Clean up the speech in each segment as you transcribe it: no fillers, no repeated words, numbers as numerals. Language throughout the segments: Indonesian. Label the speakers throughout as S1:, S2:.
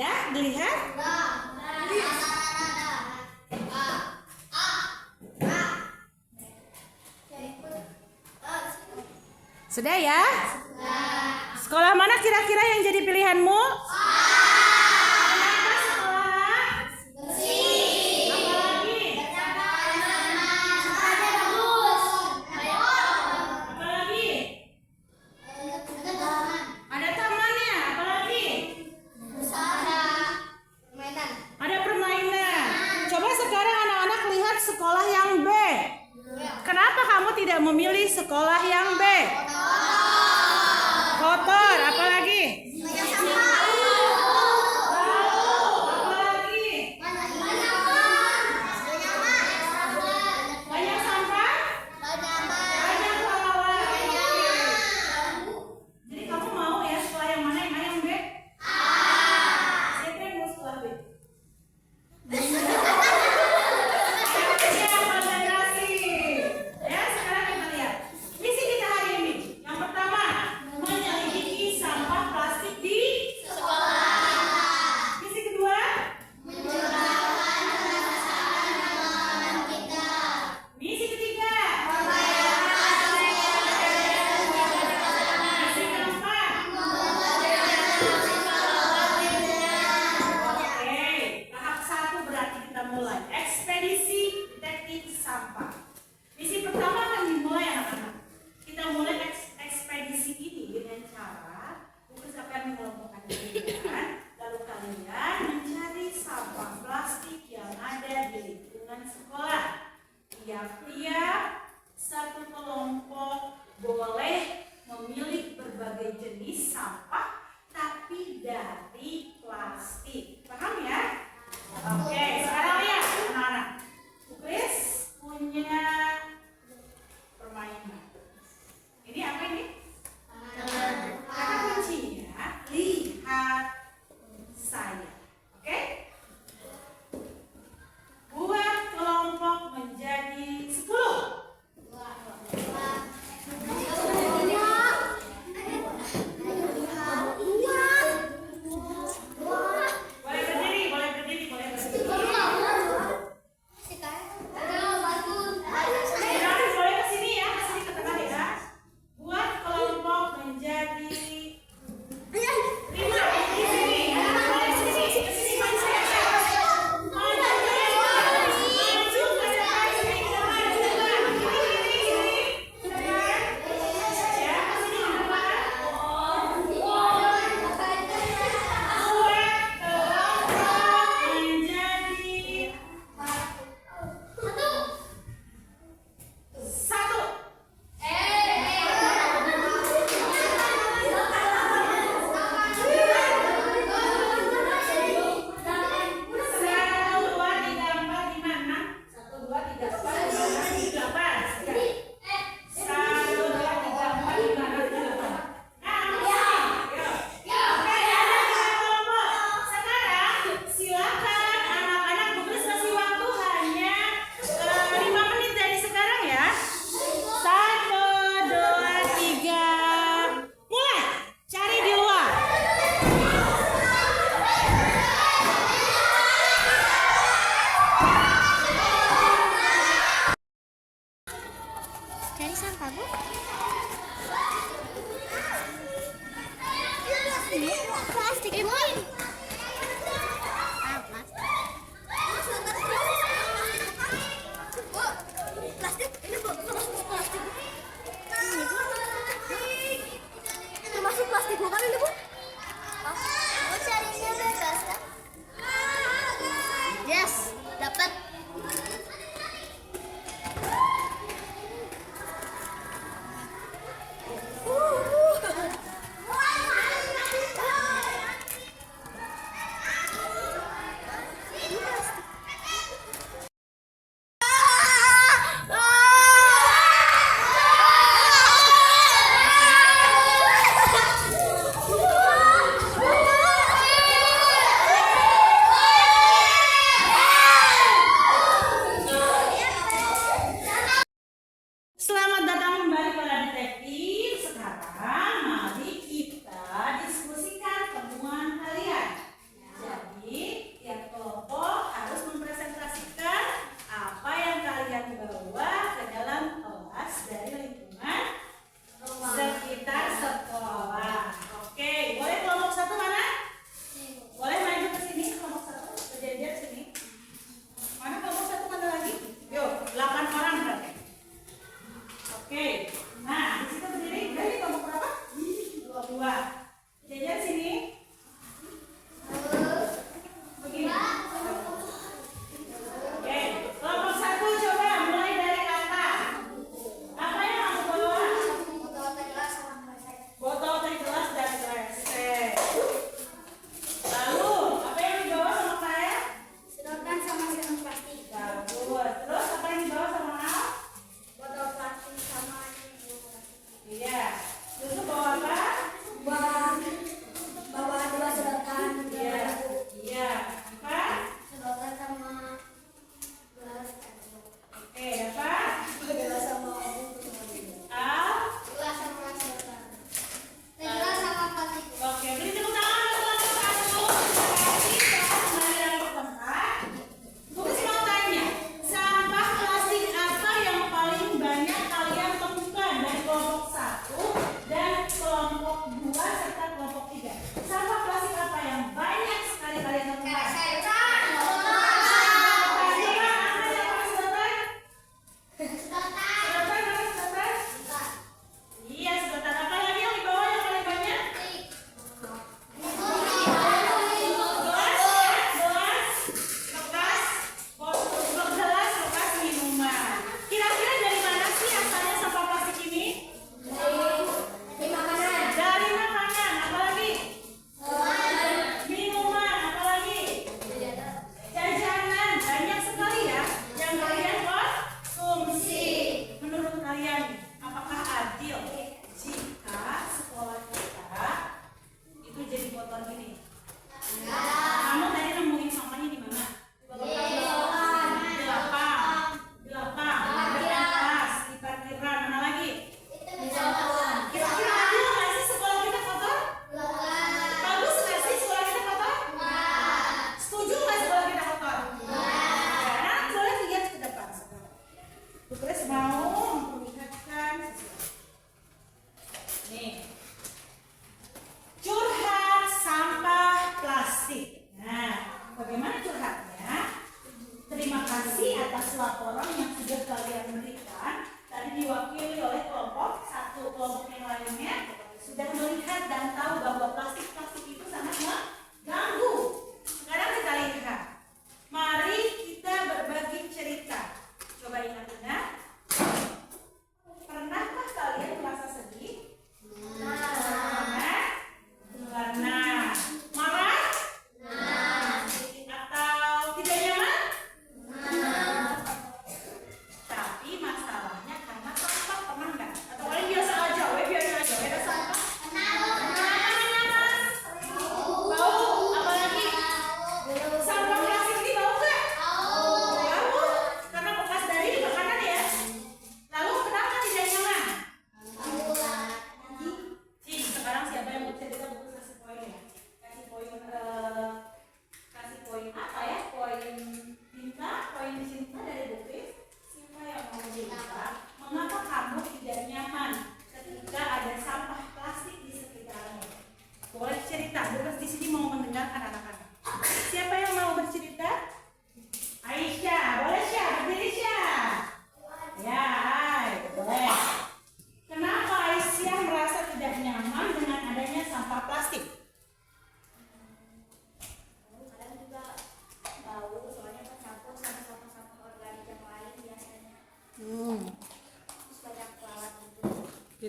S1: Ya, dilihat. Sudah ya? Sekolah mana kira-kira yang jadi pilihanmu? Kenapa sekolah? Apalagi? Apalagi? Ada tamannya. Apalagi? Ada permainan. Coba sekarang anak-anak lihat sekolah yang B. Kenapa kamu tidak memilih sekolah yang B? Kotor, apalagi?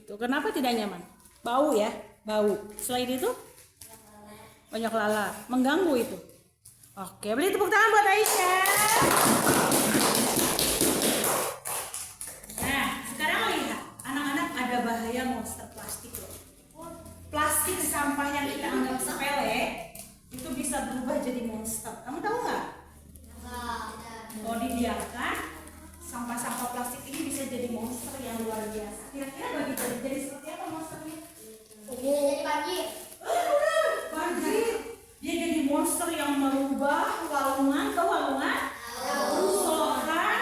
S1: Gitu. Kenapa tidak nyaman? Bau ya, bau. Selain itu banyak lalat, mengganggu itu. Oke, beri tepuk tangan buat Aisyah. Nah, sekarang lihat, anak-anak ada bahaya monster plastik loh. Plastik sampah yang kita anggap sepele itu bisa berubah jadi monster. Kamu tahu nggak? Kalau dibiarkan, sampah-sampah plastik ini bisa jadi monster yang luar biasa. Kira-kira bagi jadi seperti apa monsternya?
S2: Jadi banjir.
S1: Banjir. Dia jadi monster yang merubah walungan ke walungan rusokan,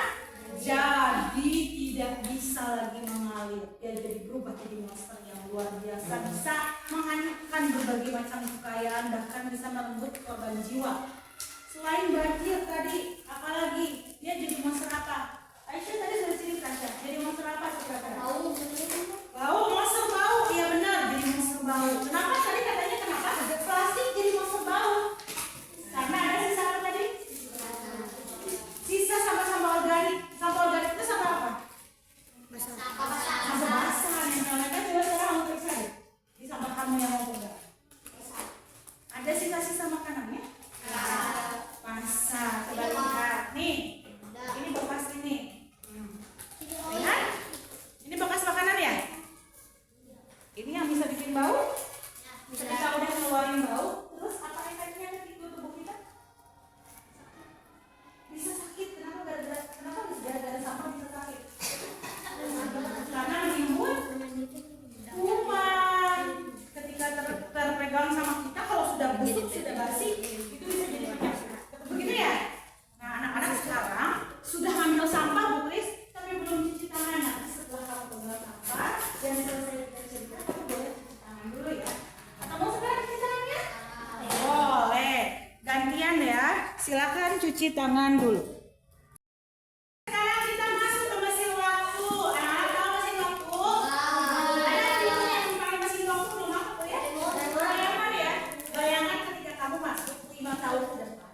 S1: jadi tidak bisa lagi mengalir. Dia jadi berubah jadi monster yang luar biasa, bisa menghanyutkan berbagai macam kekayaan, bahkan bisa merenggut korban jiwa. Selain banjir tadi, apalagi dia jadi monster apa? Aisyah tadi sudah cerita, jadi monster apa kira-kira? Bau, monster bau, iya benar, jadi monster bau. Kenapa tadi katanya kenapa? Plastik jadi monster bau. Karena ada sisa apa tadi? Sisa sampah-sampah organik. Sampah organik itu sampah apa? Sampah basah. Yang coba sekarang kamu periksa deh. Di sampah kamu yang mau pegang. Ada sisa-sisa makanannya? Masa, coba lihat. Nih, ini bekas ini. Lihat? Ini bekas makanan ya? Ini yang bisa bikin bau? Ketika udah keluarin bau, terus apa efeknya ke tubuh kita? Bisa sakit. Kenapa gara-gara sampah bisa sakit? Karena menimbun kuman. Ketika terpegang sama kita, kalau sudah busuk, sudah basi, itu bisa jadi penyakit. Begitu ya? Nah, anak-anak sekarang sudah ambil sampah, Bu Kris, tapi belum cuci tangan. Nanti setelah kamu pegang sampah dan selesai kita cerita, kamu boleh cuci tangan dulu ya. Atau mau sekarang cuci tangannya? Boleh. Gantian ya. Silakan cuci tangan dulu. Sekarang kita masuk ke mesin waktu. Anak-anak tahu mesin waktu? Ada film yang pakai mesin waktu belum aku ya? Bayangkan ya. Bayangkan ketika kamu masuk 5 tahun ke depan.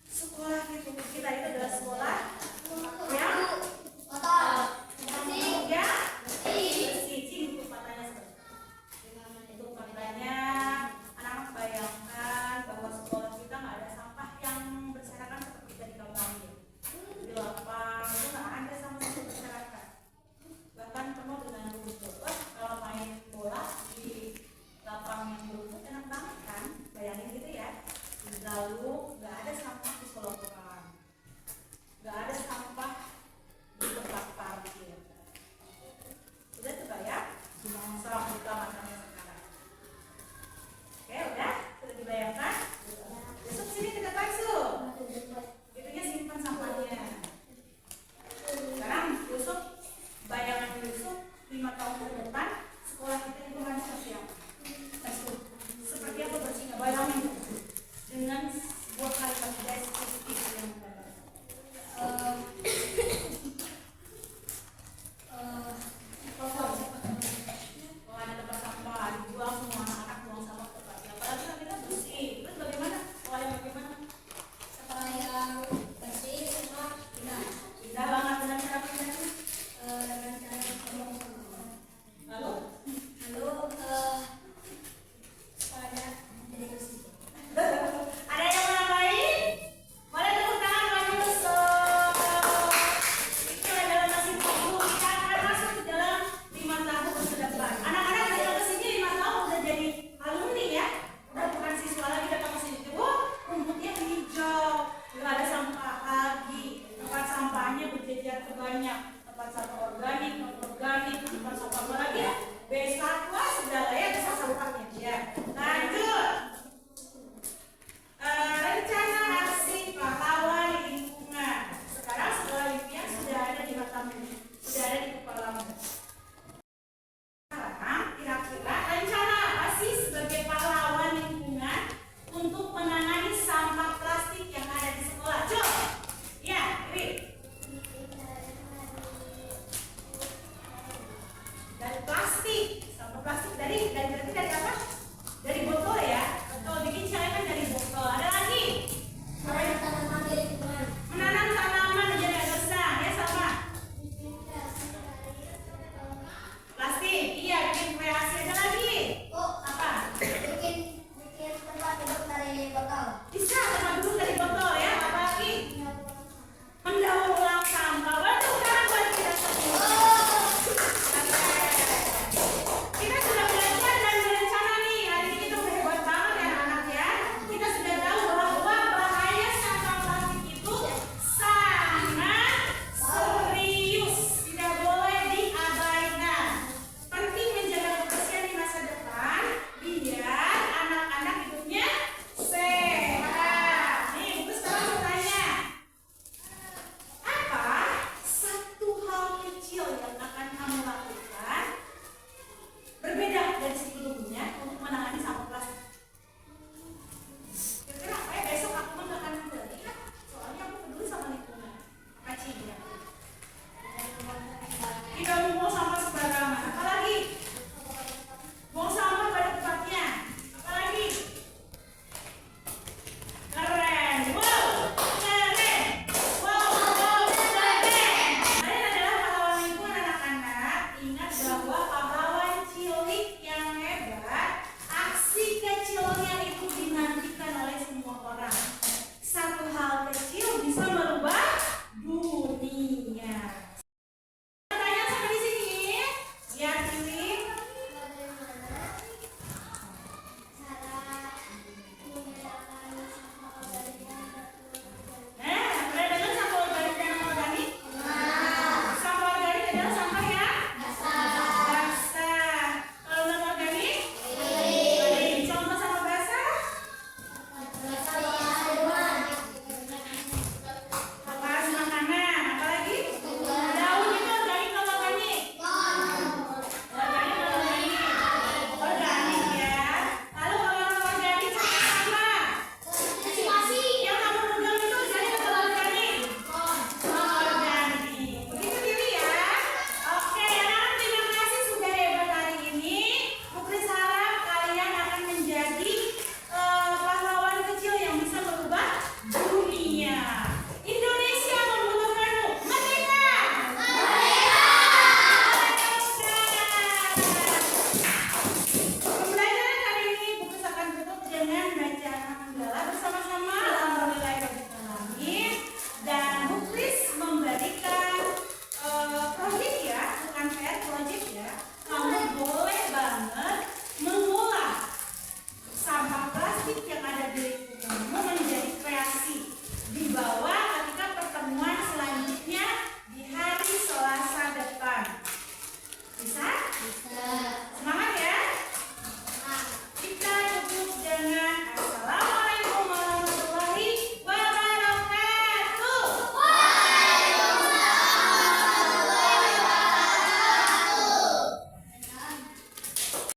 S1: Sekolah kita itu adalah sekolah yang ya bersih. Untuk matanya seperti untuk matanya anak-anak bayangkan bahwa sekolah kita nggak ada sampah yang berserakan seperti tadi kamu ambil di lapang, itu nggak ada sampah yang berserakan, bahkan penuh dengan rumput. Wah, kalau main bola di lapang yang rumput enak banget kan, bayangin gitu ya. Lalu